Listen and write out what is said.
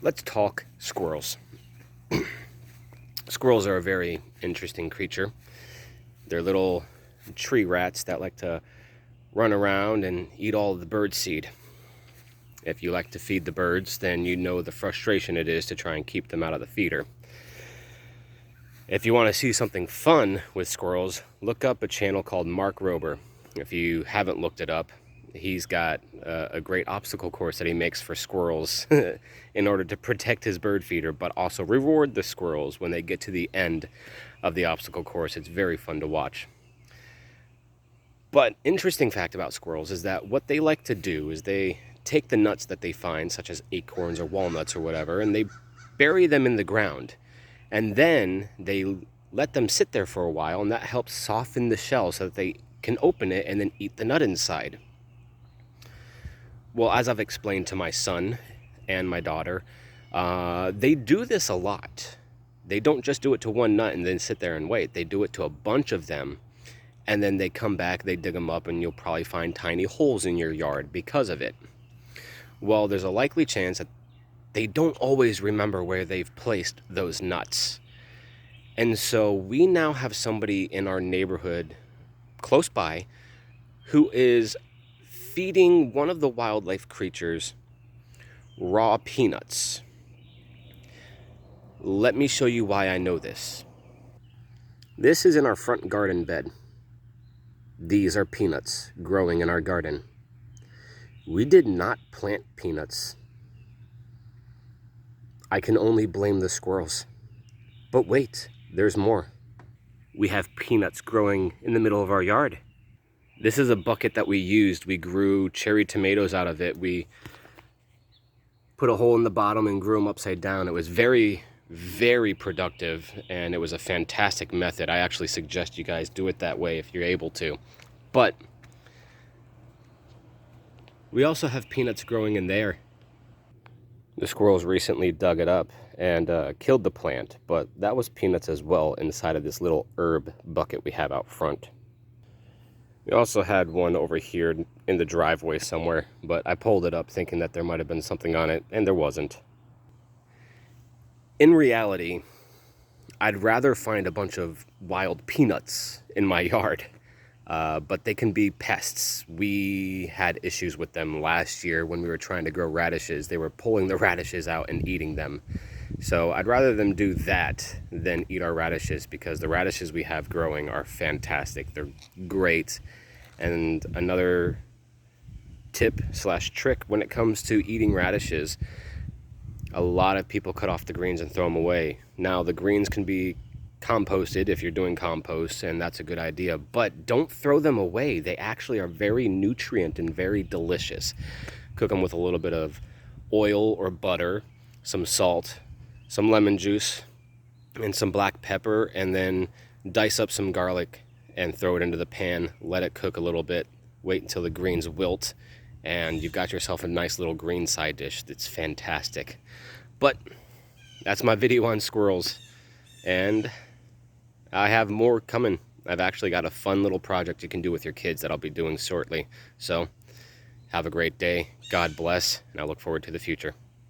Let's talk squirrels. Squirrels are a very interesting creature. They're little tree rats that like to run around and eat all of the bird seed. If you like to feed the birds, then you know the frustration it is to try and keep them out of the feeder. If you want to see something fun with squirrels, look up a channel called Mark Rober. If you haven't looked it up, he's got a great obstacle course that he makes for squirrels in order to protect his bird feeder, but also reward the squirrels when they get to the end of the obstacle course. It's very fun to watch. But interesting fact about squirrels is that what they like to do is they take the nuts that they find, such as acorns or walnuts or whatever, and they bury them in the ground. And then they let them sit there for a while, and that helps soften the shell so that they can open it and then eat the nut inside. Well, as I've explained to my son and my daughter, they do this a lot. They don't just do it to one nut and then sit there and wait. They do it to a bunch of them, and then they come back, they dig them up, and you'll probably find tiny holes in your yard because of it. Well, there's a likely chance that they don't always remember where they've placed those nuts. And so we now have somebody in our neighborhood close by who is feeding one of the wildlife creatures raw peanuts. Let me show you why I know this. This is in our front garden bed. These are peanuts growing in our garden. We did not plant peanuts. I can only blame the squirrels. But wait, there's more. We have peanuts growing in the middle of our yard. This is a bucket that we used. We grew cherry tomatoes out of it. We put a hole in the bottom and grew them upside down. It was very, very productive, and it was a fantastic method. I actually suggest you guys do it that way if you're able to. But we also have peanuts growing in there. The squirrels recently dug it up and killed the plant, but that was peanuts as well inside of this little herb bucket we have out front. We also had one over here in the driveway somewhere, but I pulled it up thinking that there might have been something on it, and there wasn't. In reality, I'd rather find a bunch of wild peanuts in my yard, but they can be pests. We had issues with them last year when we were trying to grow radishes. They were pulling the radishes out and eating them. So I'd rather them do that than eat our radishes, because the radishes we have growing are fantastic. They're great. And another tip slash trick when it comes to eating radishes, a lot of people cut off the greens and throw them away. Now, the greens can be composted if you're doing compost, and that's a good idea, but don't throw them away. They actually are very nutrient and very delicious. Cook them with a little bit of oil or butter, some salt, some lemon juice, and some black pepper, and then dice up some garlic and throw it into the pan. Let it cook a little bit. Wait until the greens wilt, and you've got yourself a nice little green side dish that's fantastic. But that's my video on squirrels, and I have more coming. I've actually got a fun little project you can do with your kids that I'll be doing shortly. So have a great day. God bless, and I look forward to the future.